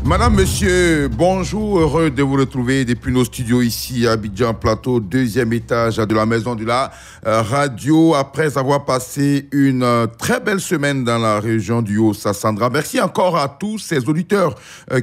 Madame, monsieur, bonjour, heureux de vous retrouver depuis nos studios ici à Abidjan Plateau, deuxième étage de la maison de la radio, après avoir passé une très belle semaine dans la région du Haut-Sassandra. Merci encore à tous ces auditeurs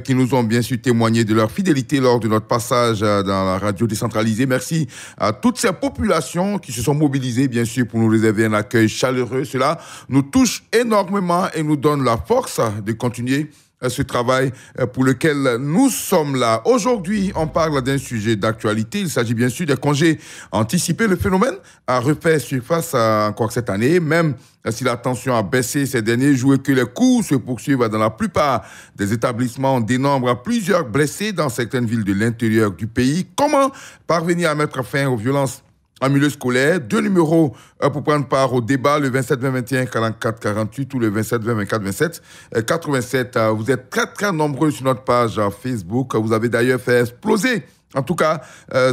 qui nous ont bien sûr témoigné de leur fidélité lors de notre passage dans la radio décentralisée. Merci à toutes ces populations qui se sont mobilisées bien sûr pour nous réserver un accueil chaleureux. Cela nous touche énormément et nous donne la force de continuer ce travail pour lequel nous sommes là. Aujourd'hui, on parle d'un sujet d'actualité. Il s'agit bien sûr des congés anticipés. Le phénomène a refait surface encore cette année, même si la tension a baissé ces derniers jours et que les cours se poursuivent dans la plupart des établissements. On dénombre plusieurs blessés dans certaines villes de l'intérieur du pays. Comment parvenir à mettre fin aux violences en milieu scolaire? Deux numéros pour prendre part au débat, le 27 20 21 44 48 ou le 27 20 24 27 87. Vous êtes très très nombreux sur notre page Facebook. Vous avez d'ailleurs fait exploser, en tout cas,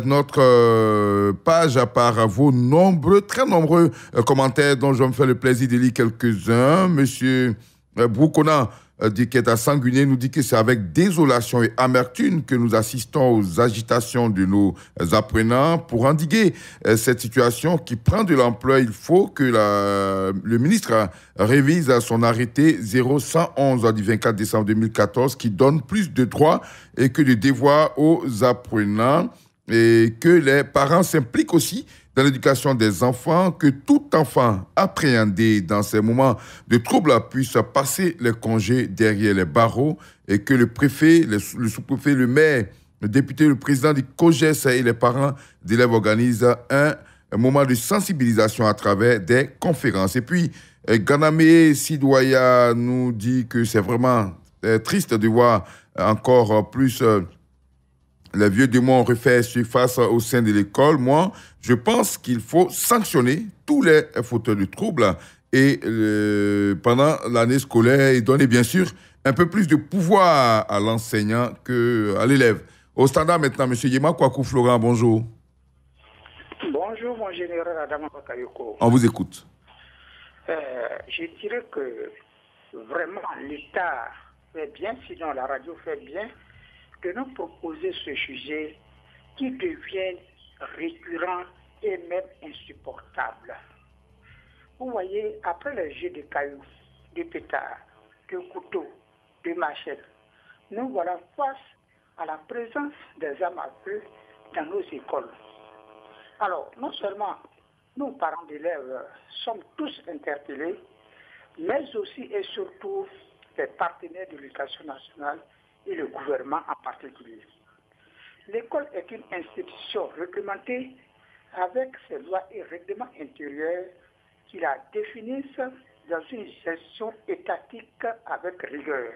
notre page par vos très nombreux commentaires dont je me fais le plaisir de lire quelques-uns. Monsieur Broukona dit qu'il est à Sanguiné, nous dit que c'est avec désolation et amertume que nous assistons aux agitations de nos apprenants. Pour endiguer cette situation qui prend de l'ampleur, il faut que le ministre révise son arrêté 0111 du 24 décembre 2014 qui donne plus de droits et que de devoirs aux apprenants et que les parents s'impliquent aussi dans l'éducation des enfants, que tout enfant appréhendé dans ces moments de trouble puisse passer les congés derrière les barreaux et que le préfet, le sous-préfet, le maire, le député, le président du COGES et les parents d'élèves organisent un moment de sensibilisation à travers des conférences. Et puis, Ganame Sidouaya nous dit que c'est vraiment triste de voir encore plus les vieux démons refait surface au sein de l'école. Moi, je pense qu'il faut sanctionner tous les fauteurs de troubles et pendant l'année scolaire et donner bien sûr un peu plus de pouvoir à l'enseignant qu'à l'élève. Au standard maintenant, M. Yema Kwaku Florent, bonjour. Bonjour, mon général Adama Bakayoko. On vous écoute. Je dirais que vraiment l'État fait bien, sinon la radio fait bien, de nous proposer ce sujet qui devient récurrent et même insupportable. Vous voyez, après les jeux de cailloux, de pétards, de couteaux, de machettes, nous voilà face à la présence des armes à feu dans nos écoles. Alors, non seulement nous, parents d'élèves, sommes tous interpellés, mais aussi et surtout les partenaires de l'éducation nationale et le gouvernement en particulier. L'école est une institution réglementée avec ses lois et règlements intérieurs qui la définissent dans une gestion étatique avec rigueur.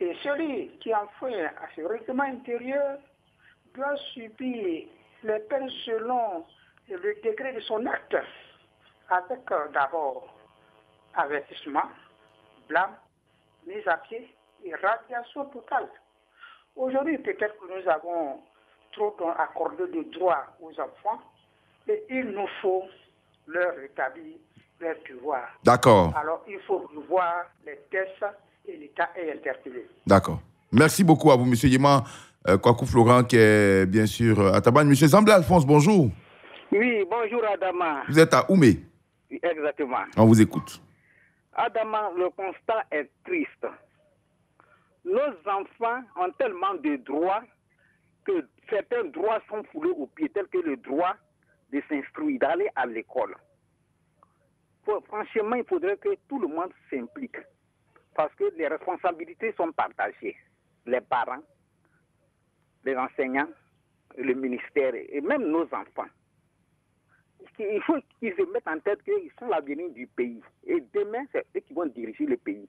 Et celui qui enfreint à ce règlement intérieur doit subir les peines selon le degré de son acte, avec d'abord avertissement, blâme, mise à pied et radiation totale. Aujourd'hui, peut-être que nous avons trop accordé de droits aux enfants et il nous faut leur rétablir leur devoir. D'accord. Alors, il faut revoir les tests et l'État est interpellé. D'accord. Merci beaucoup à vous, M. Yema Kwaku Florent, qui est bien sûr à Tabagne. M. Zamblé Alphonse, bonjour. Oui, bonjour Adama. Vous êtes à Oumé. Exactement. On vous écoute. Adama, le constat est triste. Nos enfants ont tellement de droits que certains droits sont foulés aux pieds, tels que le droit de s'instruire, d'aller à l'école. Franchement, il faudrait que tout le monde s'implique parce que les responsabilités sont partagées. Les parents, les enseignants, le ministère et même nos enfants. Il faut qu'ils se mettent en tête qu'ils sont l'avenir du pays. Et demain, c'est eux qui vont diriger le pays.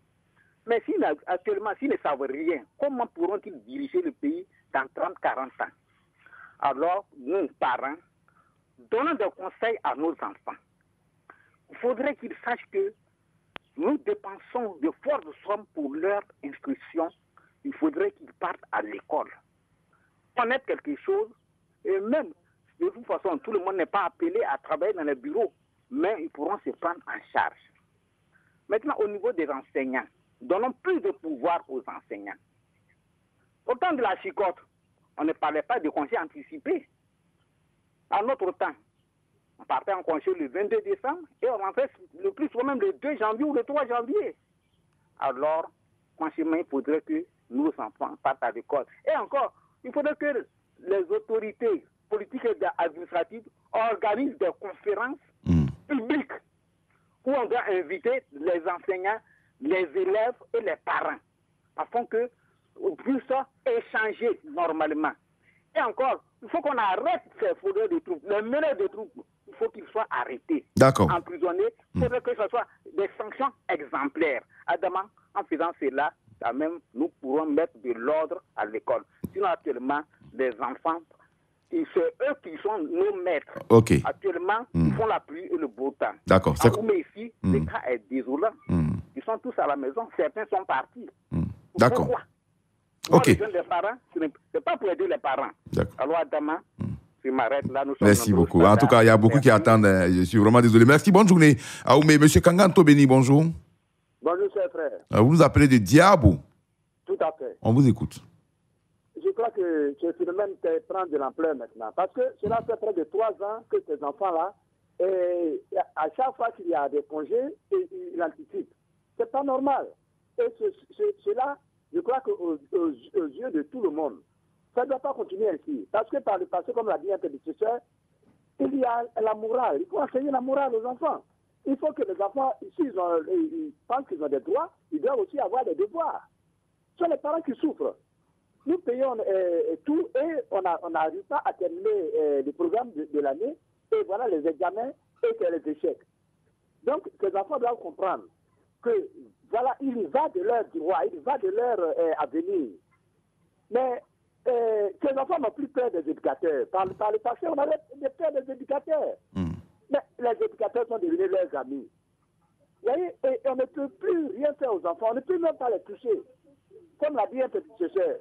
Mais actuellement, s'ils ne savent rien, comment pourront-ils diriger le pays dans 30-40 ans? Alors, nous, parents, donnons des conseils à nos enfants. Il faudrait qu'ils sachent que nous dépensons de fortes sommes pour leur instruction. Il faudrait qu'ils partent à l'école. Connaître quelque chose, et même, de toute façon, tout le monde n'est pas appelé à travailler dans les bureaux, mais ils pourront se prendre en charge. Maintenant, au niveau des enseignants, donnons plus de pouvoir aux enseignants. Au temps de la chicotte, on ne parlait pas de congé anticipé. À notre temps, on partait en congé le 22 décembre et on rentrait le plus souvent même le 2 janvier ou le 3 janvier. Alors, franchement, il faudrait que nos enfants partent à l'école. Et encore, il faudrait que les autorités politiques et administratives organisent des conférences publiques où on doit inviter les enseignants, les élèves et les parents afin que puisse échanger normalement. Et encore, il faut qu'on arrête ces fraudeurs de troupes, les meneurs de troupes. Il faut qu'ils soient arrêtés, emprisonnés. Il faudrait que ce soit des sanctions exemplaires. Adamant, en faisant cela, quand même, nous pourrons mettre de l'ordre à l'école. Sinon, actuellement, les enfants, c'est eux qui sont nos maîtres. Actuellement, ils font la pluie et le beau temps. D'accord. Mais ici, le cas est désolant. Ils sont tous à la maison. Certains sont partis. D'accord. Pourquoi? Les parents, ce n'est pas pour aider les parents. Alors, Adama, je m'arrête là. Merci beaucoup. En tout cas, il y a beaucoup qui attendent. Je suis vraiment désolé. Merci. Bonne journée. Aoumé. Monsieur Kanganto Beni, bonjour. Bonjour, cher frère. Vous nous appelez de Diabo. Tout à fait. On vous écoute. Je crois que ce phénomène prend de l'ampleur maintenant. Parce que cela fait près de 3 ans que ces enfants-là, à chaque fois qu'il y a des congés, ils anticipent. C'est pas normal. Et cela, je crois qu'aux yeux de tout le monde, ça ne doit pas continuer ainsi. Parce que par le passé, comme l'a dit un prédécesseur, il y a la morale. Il faut enseigner la morale aux enfants. Il faut que les enfants, s'ils ils pensent qu'ils ont des droits, ils doivent aussi avoir des devoirs. Ce sont les parents qui souffrent. Nous payons tout et on n'arrive pas à terminer le programme de l'année. Et voilà les examens et les échecs. Donc, ces enfants doivent comprendre que, voilà, il va de leur droit, il va de leur avenir. Mais ces enfants n'ont plus peur des éducateurs. Par le passé, on avait peur des éducateurs. Mais les éducateurs sont devenus leurs amis. Vous voyez, et on ne peut plus rien faire aux enfants, on ne peut même pas les toucher. Comme l'a dit un petit chercheur,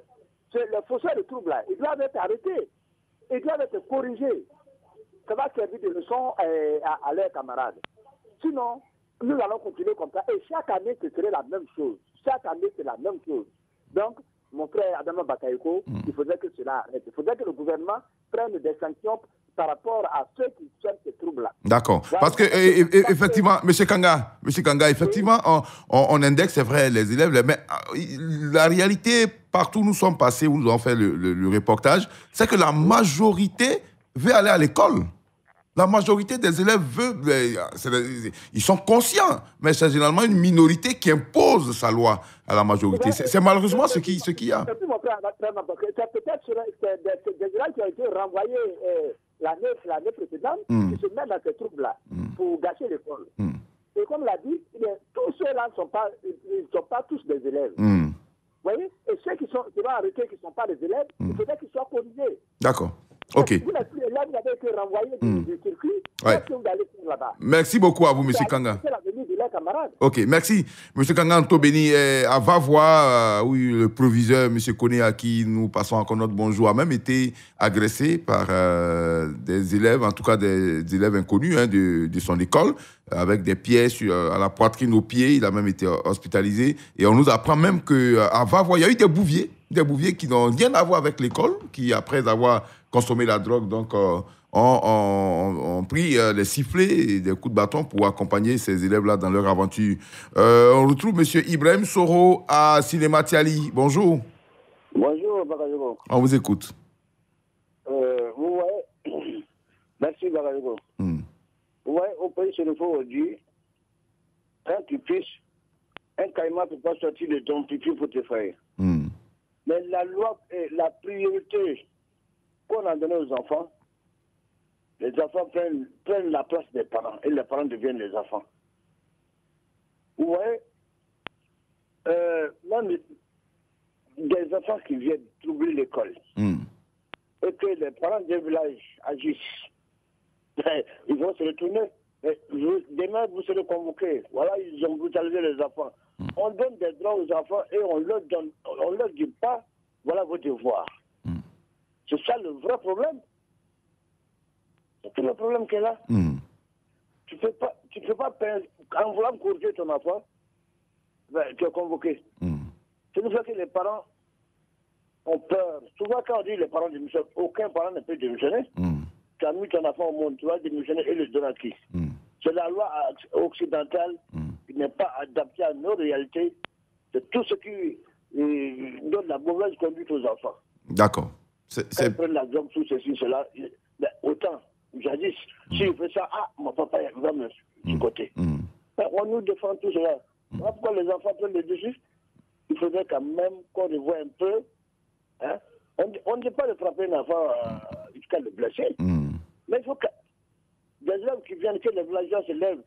les fausseurs de troubles, là, ils doivent être arrêtés, ils doivent être corrigés. Ça va servir de leçon à leurs camarades. Sinon, nous allons continuer comme ça. Et chaque année, ce serait la même chose. Chaque année, c'est la même chose. Donc, mon frère Adama Bakayoko, il faudrait que cela arrête. Il faudrait que le gouvernement prenne des sanctions par rapport à ceux qui tiennent ces troubles-là. D'accord. Parce que, effectivement, M. Kanga, effectivement, on indexe, c'est vrai, les élèves, mais la réalité, partout où nous sommes passés, où nous avons fait le reportage, c'est que la majorité veut aller à l'école. La majorité des élèves ils sont conscients, mais c'est généralement une minorité qui impose sa loi à la majorité. C'est malheureusement ce qu'il y a. C'est peut-être des élèves qui ont été renvoyés l'année précédente qui se mettent dans ces troubles-là pour gâcher l'école. Et comme l'a dit, tous ceux-là ne sont pas tous des élèves. Vous voyez? Et ceux qui sont arrêtés, qui ne sont pas des élèves, il faudrait qu'ils soient corrigés. D'accord. Ok. Là, vous avez été renvoyé du circuit. Qu'est-ce que vous allez faire là-bas? Merci beaucoup à vous, M. Kanga. C'est l'avenir de leurs camarades. Ok, merci. M. Kanga Antobeni, à Vavois, oui, le proviseur, M. Koné, à qui nous passons encore notre bonjour, a même été agressé par des élèves, en tout cas des élèves inconnus de son école, avec des pièces à la poitrine, aux pieds. Il a même été hospitalisé. Et on nous apprend même qu'à Vavois, il y a eu des bouviers qui n'ont rien à voir avec l'école, qui, après avoir consommé la drogue, donc ont pris les sifflets et des coups de bâton pour accompagner ces élèves-là dans leur aventure. On retrouve M. Ibrahim Soro à Cinéma Tiali. Bonjour. Bonjour, Bakayoko. On vous écoute. Vous voyez, merci, Bakayoko. Vous voyez, au pays, il faut aujourd'hui, quand tu pisses, un caïman ne peut pas sortir de ton pipi pour te faire. Mais la loi, la priorité qu'on a donnée aux enfants, les enfants prennent la place des parents et les parents deviennent les enfants. Vous voyez, même des enfants qui viennent troubler l'école et que les parents des villages agissent, ils vont se retourner. Demain, vous serez convoqués. Voilà, ils ont brutalisé les enfants. On donne des droits aux enfants et on leur dit pas, voilà vos devoirs. C'est ça le vrai problème. C'est tout le problème qu'elle a. Tu peux pas en voulant corriger ton enfant, tu es convoqué. C'est pour ça que les parents ont peur. Souvent, quand on dit les parents démissionnent, aucun parent ne peut démissionner. Tu as mis ton enfant au monde, tu vas démissionner et le donner à qui? C'est la loi occidentale qui n'est pas adaptée à nos réalités. C'est tout ce qui donne la mauvaise conduite aux enfants. D'accord. Quand ils prennent la drogue, tout ceci, cela, mais autant, jadis, si je fais ça, mon papa va me chicoter. On nous défend tout cela. Pourquoi les enfants prennent le dessus? Il faudrait quand même qu'on revoie un peu. Hein? On ne dit pas de frapper un enfant jusqu'à le blesser. Mais il faut que des élèves qui viennent, que les villageois se lèvent,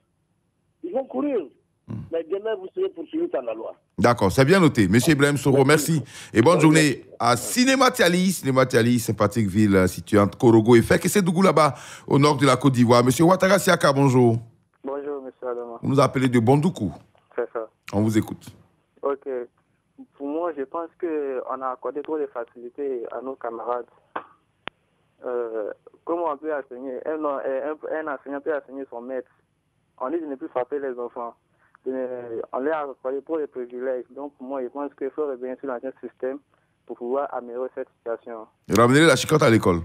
ils vont courir. Mais demain, vous serez poursuivis par la loi. D'accord, c'est bien noté. Monsieur Ibrahim Soro, merci. Et bonne journée à Cinéma Tiali. Cinéma Tiali, sympathique ville située entre Korogo et Fek. Et c'est Dougou là-bas, au nord de la Côte d'Ivoire. Monsieur Ouattara Siaka, bonjour. Bonjour, monsieur Adama. Vous nous appelez de Bondoukou. C'est ça. On vous écoute. Ok. Pour moi, je pense qu'on a accordé trop de facilités à nos camarades. Comment on peut enseigner? Un enseignant peut enseigner son maître. On dit de ne plus frapper les enfants. On leur a accordé trop de privilèges. Donc, pour moi, je pense qu'il faut revenir sur l'ancien système pour pouvoir améliorer cette situation. Ramener la chicotte à l'école.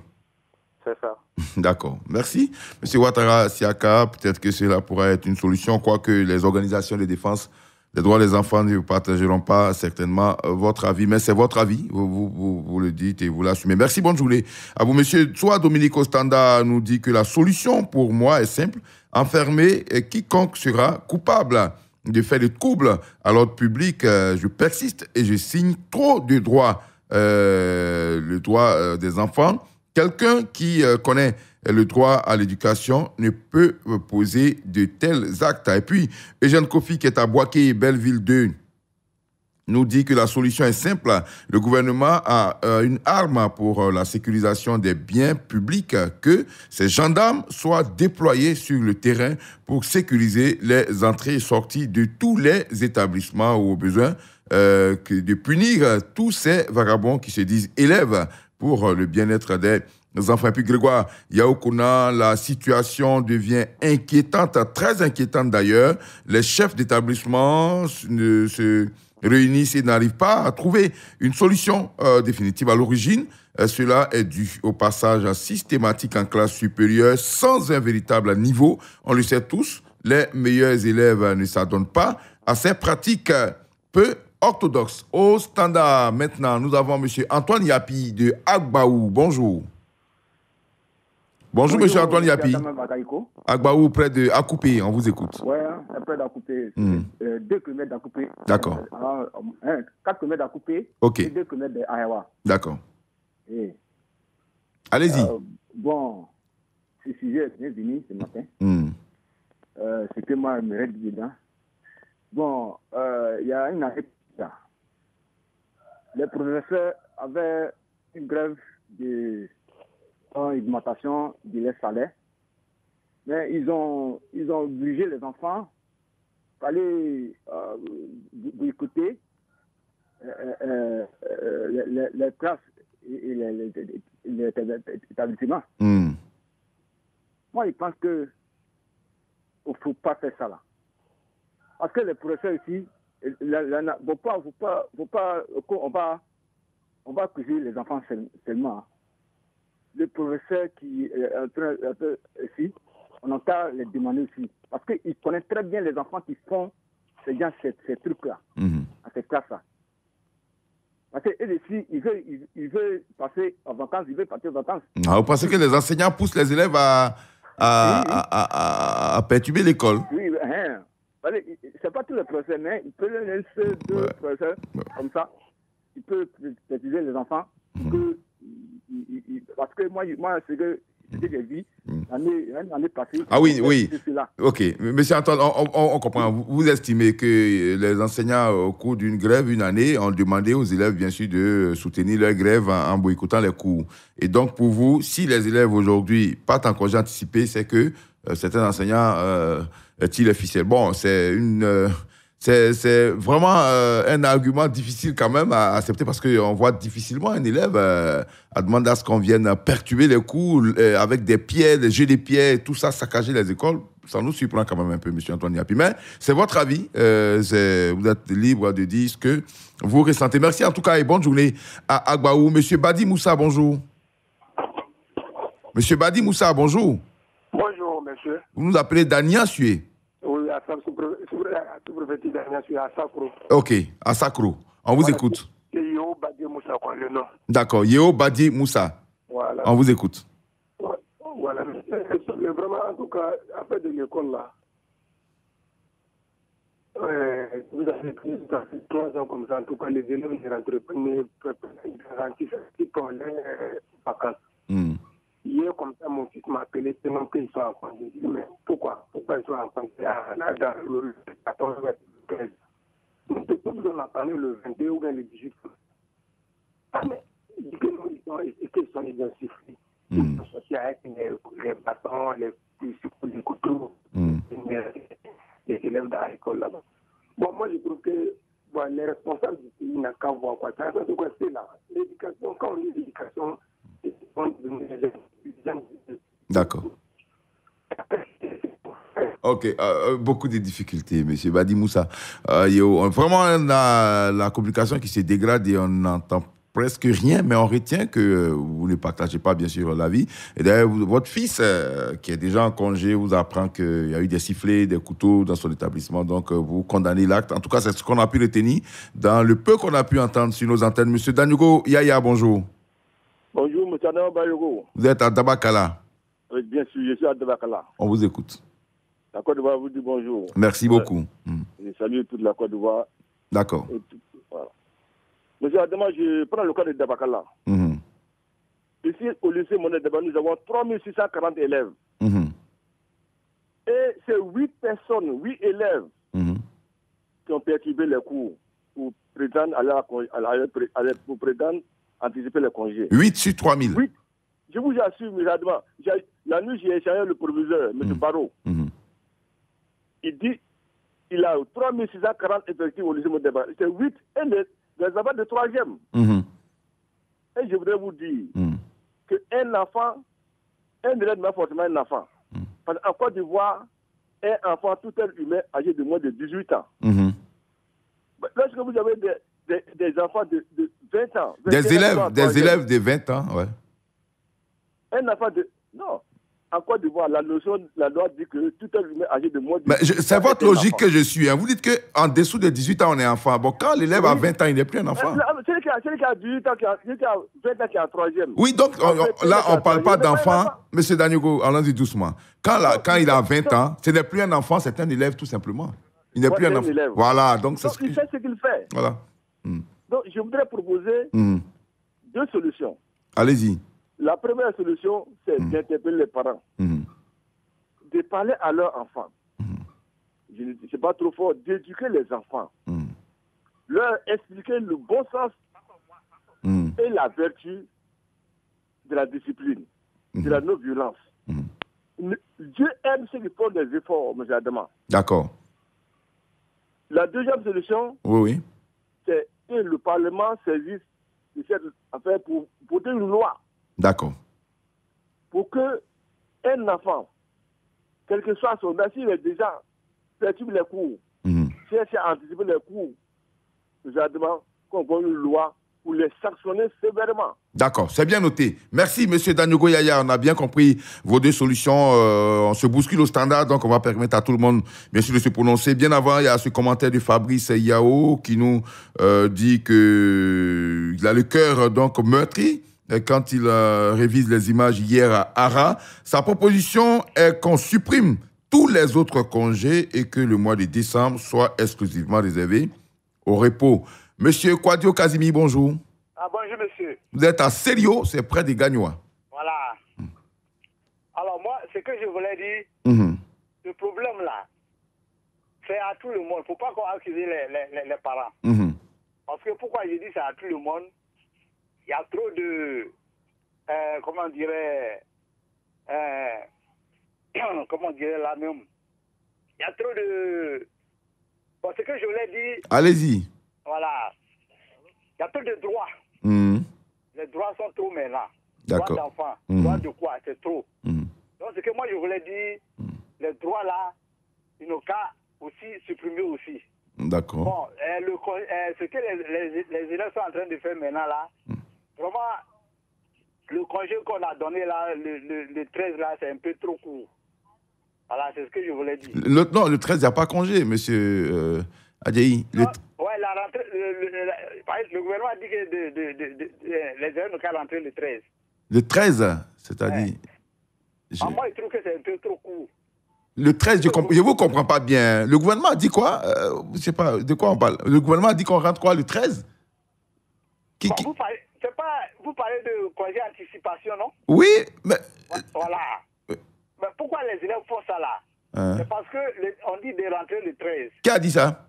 C'est ça. D'accord. Merci. Monsieur Ouattara Siaka, peut-être que cela pourrait être une solution, quoique les organisations de défense des droits des enfants ne partageront pas certainement votre avis, mais c'est votre avis, vous le dites et vous l'assumez. Merci, bonne journée à vous, monsieur. Soit Dominique Ostanda nous dit que la solution pour moi est simple, enfermer quiconque sera coupable de faits de trouble à l'ordre public. Je persiste et je signe trop de droits, le droit des enfants. Quelqu'un qui connaît le droit à l'éducation ne peut poser de tels actes. Et puis, Eugène Kofi, qui est à Boaké, Belleville 2, nous dit que la solution est simple. Le gouvernement a une arme pour la sécurisation des biens publics, que ces gendarmes soient déployés sur le terrain pour sécuriser les entrées et sorties de tous les établissements, ou au besoin de punir tous ces vagabonds qui se disent élèves pour le bien-être des enfants. Et puis Grégoire Yaoukona, la situation devient inquiétante, très inquiétante d'ailleurs. Les chefs d'établissement se réunissent et n'arrivent pas à trouver une solution définitive. À l'origine, cela est dû au passage systématique en classe supérieure sans un véritable niveau. On le sait tous, les meilleurs élèves ne s'adonnent pas à ces pratiques peu orthodoxes. Au standard, maintenant, nous avons M. Antoine Yapi de Agbaou. Bonjour. Bonjour, M. Antoine Yapi. Agbaou, près de Akoupé, on vous écoute. Oui, près d'Akoupé. 2 km d'Akoupé. D'accord. 4 km d'Akoupé. OK. Et 2 km d'Ayawa. D'accord. Allez-y. Bon, ce sujet est venu ce matin. C'est que moi, je me reste dedans. Bon, il y a une année. Les professeurs avaient une grève de augmentation de leur salaire. Mais ils ont obligé les enfants à aller écouter les classes et les établissements. Moi, je pense qu'il ne faut pas faire ça là. Parce que les professeurs ici, on va accuser les enfants seulement. Le professeur qui est en train ici, on entend les demander aussi. Parce qu'il connaît très bien les enfants qui font ces trucs-là, à ces classes-là. Parce qu'eux ici, ils veulent passer en vacances, ils veulent partir en vacances. Vous pensez que les enseignants poussent les élèves à perturber l'école? Oui, c'est pas tous les professeurs, mais il peut y avoir deux professeurs comme ça. Il peut perturber les enfants. Parce que moi c'est que j'ai vu l'année passée. Ah oui. Ok. Monsieur Antoine, on comprend. Vous estimez que les enseignants, au cours d'une grève, une année, ont demandé aux élèves, bien sûr, de soutenir leur grève en boycottant les cours. Et donc, pour vous, si les élèves aujourd'hui partent en congé anticipé, c'est que certains enseignants tirent les ficelles. Bon, c'est C'est vraiment un argument difficile quand même à accepter parce qu'on voit difficilement un élève à demander à ce qu'on vienne perturber les cours avec des pieds, des jeux de pieds, tout ça, saccager les écoles. Ça nous surprend quand même un peu, M. Antoine Yapi. Mais c'est votre avis. Vous êtes libre de dire ce que vous ressentez. Merci en tout cas et bonne journée à Agbaou. M. Badi Moussa, bonjour. M. Badi Moussa, bonjour. Bonjour, monsieur. Vous nous appelez Dania Sué. Oui, à sous-préfet Dania Sué, à Sacro. Ok, à Sacro. On vous écoute. C'est Yeo Badi Moussa, quoi, le nom. D'accord, Yeo Badi Moussa. Voilà. On vous écoute. Voilà. Vraiment, en tout cas, après de l'école, là, vous avez pris 3 ans comme ça, en tout cas, les élèves ne rentrent pas, mais garantissent pour les vacances. Hier, comme ça, mon fils m'a appelé, tellement qu'ils sont en congé. Je dis, mais pourquoi ils sont en congé dans le 14 ou 15? Nous devons en parler le 22 ou bien le 18. Ah, mais qu'ils sont identifiés. Ils sont associés avec les bâtons, les couteaux, les élèves dans l'école là-bas. Bon, moi, je trouve que les responsables du pays n'ont qu'à voir quoi. C'est là. L'éducation, quand on dit l'éducation, d'accord. Ok, beaucoup de difficultés, M. Badi Moussa. Vraiment, la communication qui se dégrade et on n'entend presque rien, mais on retient que vous ne partagez pas, bien sûr, l'avis. Et d'ailleurs, votre fils, qui est déjà en congé, vous apprend qu'il y a eu des sifflets, des couteaux dans son établissement. Donc, vous condamnez l'acte. En tout cas, c'est ce qu'on a pu retenir dans le peu qu'on a pu entendre sur nos antennes. M. Danyugo Yaya, bonjour. Bonjour, M. Adama Bayogo. Vous êtes à Dabakala. Oui, bien sûr, je suis à Dabakala. On vous écoute. La Côte d'Ivoire vous dit bonjour. Merci beaucoup. Je salue toute la Côte d'Ivoire. D'accord. Voilà. Monsieur Adama, je prends le cas de Dabakala. Ici, au lycée Monet Daba, nous avons 3640 élèves. Et c'est 8 personnes, 8 élèves qui ont perturbé les cours pour prétendre pour prétendre anticiper les congés. 8 sur 3000. 8. Je vous assure, M. Adama, la nuit, j'ai échangé le proviseur, M. Barreau. Il dit il a 3640 effectifs au lycée Monet Daba. C'est 8 et les enfants de 3e. Et je voudrais vous dire qu'un enfant, un élève n'est pas forcément un enfant. Parce qu'en Côte d'Ivoire, un enfant, tout être humain âgé de moins de 18 ans. Lorsque vous avez des enfants de 20 ans... Des élèves de 20 ans, ouais. Un enfant de... Non. En Côte d'Ivoire, la loi dit que tout être humain âgé de moins de 18 ans... C'est votre logique que je suis. Hein. Vous dites qu'en dessous de 18 ans, on est enfant. Bon, quand l'élève a 20 ans, il n'est plus un enfant. Celui qui a 18 ans, celui qui a 20 ans, qui est en 3e. Oui, donc là, on ne parle pas d'enfant. Monsieur Danyugo, allons-y doucement. Quand il a 20 ans, ce n'est plus un enfant, c'est un élève tout simplement. Il n'est plus un enfant. Élève. Voilà, donc il fait ce qu'il fait. Voilà. Donc, je voudrais proposer 2 solutions. Allez-y. La première solution, c'est d'interpeller les parents. De parler à leurs enfants. Je ne sais pas trop fort, d'éduquer les enfants. Leur expliquer le bon sens et la vertu de la discipline, de la non-violence. Dieu aime ceux qui font des efforts, M. Adama. D'accord. La deuxième solution, c'est que le Parlement saisisse de cette affaire pour voter une loi. D'accord. Pour que un enfant, quel que soit son âge, s'il est déjà perturbe les cours, s'il a anticipé les cours, nous avons qu'on voit une loi pour les sanctionner sévèrement. D'accord, c'est bien noté. Merci, M. Danyugo Yaya. On a bien compris vos 2 solutions. On se bouscule au standard, donc on va permettre à tout le monde, bien sûr, de se prononcer. Bien avant, il y a ce commentaire de Fabrice Yao qui nous dit qu'il a le cœur donc meurtri quand il révise les images hier à Ara. Sa proposition est qu'on supprime tous les autres congés et que le mois de décembre soit exclusivement réservé au repos. Monsieur Kwadio Kazimi, bonjour. Bonjour, monsieur. Vous êtes à Serio, c'est près de Gagnoa. Voilà. Alors, moi, ce que je voulais dire, le problème là, c'est à tout le monde. Il ne faut pas qu'on accuse les parents. Parce que pourquoi je dis ça à tout le monde? Il y a trop de... comment dirait là même? Il y a trop de... Bon, ce que je voulais dire... Allez-y. Voilà. Il y a peu de droits. Les droits sont trop maintenant. D'accord. Droits d'enfants. Droits de quoi? C'est trop. Donc, ce que moi, je voulais dire, les droits là, ils n'ont qu'à aussi supprimer aussi. D'accord. Bon, ce que les élèves sont en train de faire maintenant là, vraiment, le congé qu'on a donné là, le 13 là, c'est un peu trop court. Voilà, c'est ce que je voulais dire. Non, le 13, il n'y a pas congé, monsieur Adjaï. Oui, la rentrée, le gouvernement a dit que les élèves n'ont qu'à rentrer le 13. Le 13, c'est-à-dire... Moi, je trouve que c'est un peu trop court. Le 13, je ne vous comprends pas bien. Le gouvernement a dit quoi? Je ne sais pas, de quoi on parle? Le gouvernement a dit qu'on rentre quoi, le 13? Vous parlez de congé anticipation, non? Oui, mais... Voilà. Mais pourquoi les élèves font ça là? C'est parce qu'on dit de rentrer le 13. Qui a dit ça?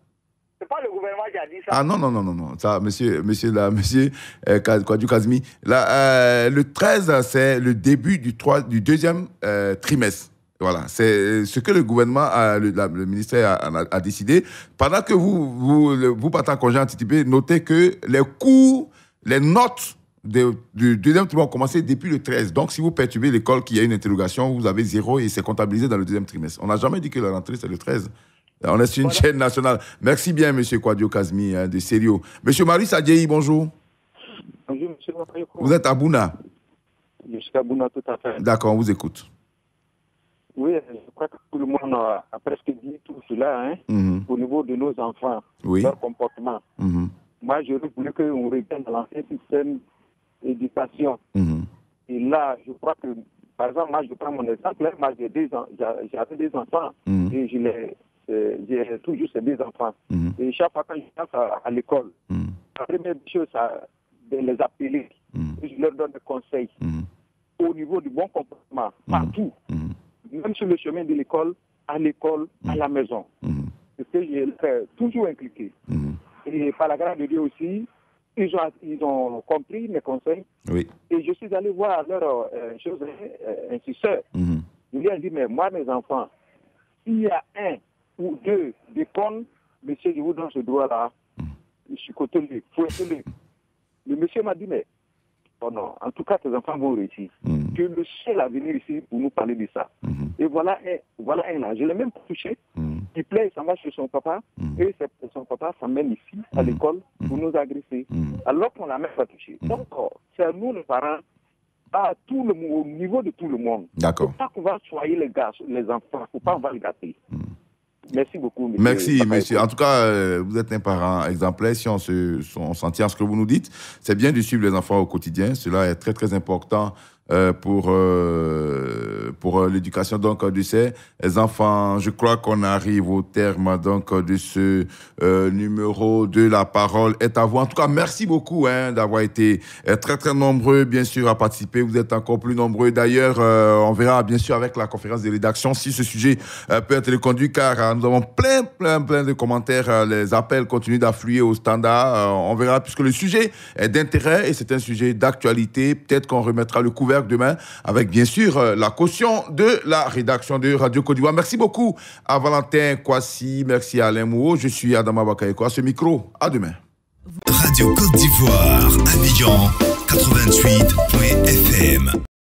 C'est pas le gouvernement qui a dit ça. Ah non. Ça, monsieur Kwadjo Kazmi. Là, le 13, c'est le début du deuxième trimestre. Voilà, c'est ce que le gouvernement, le ministère a décidé. Pendant que vous partez en congé anticipé, notez que les cours, les notes du deuxième trimestre ont commencé depuis le 13. Donc, si vous perturbez l'école qui a une interrogation, vous avez 0 et c'est comptabilisé dans le deuxième trimestre. On n'a jamais dit que la rentrée, c'est le 13. On est sur une chaîne nationale. Merci bien, monsieur Kwadjo Kazmi, de sérieux. Monsieur Maurice Adjaï, bonjour. Bonjour, monsieur. Vous êtes à Bouna? Je suis à Bouna, tout à fait. D'accord, on vous écoute. Oui, je crois que tout le monde a presque dit tout cela, au niveau de nos enfants, leur comportement. Moi, j'aurais voulu qu'on revienne dans l'ancien système d'éducation. Et là, je crois que, par exemple, moi, je prends mon exemple, moi, j'avais des enfants et j'ai toujours ces deux enfants. Et chaque fois que je passe à l'école, la première chose, c'est de les appeler. Et je leur donne des conseils au niveau du bon comportement, partout. Même sur le chemin de l'école, à la maison. C'est ce que j'ai toujours inculqué. Et par la grâce de Dieu aussi, ils ont compris mes conseils. Oui. Et je suis allé voir leur instituteur. Je lui ai dit, mais moi, mes enfants, s'il y a un ou deux déconnes, monsieur, je vous donne ce droit-là. Je suis côté-le, fouettez-le. Le monsieur m'a dit, mais oh non, en tout cas, tes enfants vont réussir. Tu es le seul à venir ici pour nous parler de ça. Et voilà un là. Je l'ai même touché. Il plaît, il s'en va chez son papa. Et son papa s'emmène ici, à l'école, pour nous agresser. Alors qu'on ne l'a même pas touché. Donc, c'est à nous, les parents, au niveau de tout le monde. D'accord. Il ne faut pas qu'on va soigner les enfants. Il ne faut pas qu'on va les gâter. Merci beaucoup, monsieur. Merci, monsieur. En tout cas, vous êtes un parent exemplaire. Si on s'en tient à ce que vous nous dites, c'est bien de suivre les enfants au quotidien. Cela est très, très important pour l'éducation donc de ces enfants. Je crois qu'on arrive au terme donc de ce numéro de La Parole est à vous. En tout cas, merci beaucoup d'avoir été très très nombreux bien sûr à participer. Vous êtes encore plus nombreux. D'ailleurs, on verra bien sûr avec la conférence de rédaction si ce sujet peut être reconduit, car nous avons plein de commentaires. Les appels continuent d'affluer au standard. On verra puisque le sujet est d'intérêt et c'est un sujet d'actualité. Peut-être qu'on remettra le couvercle demain avec bien sûr la caution de la rédaction de Radio Côte d'Ivoire. Merci beaucoup à Valentin Kwasi, merci à Alain Mouo. Je suis Adama Bakayeko à ce micro. À demain. Radio Côte d'Ivoire, Abidjan 88.fm.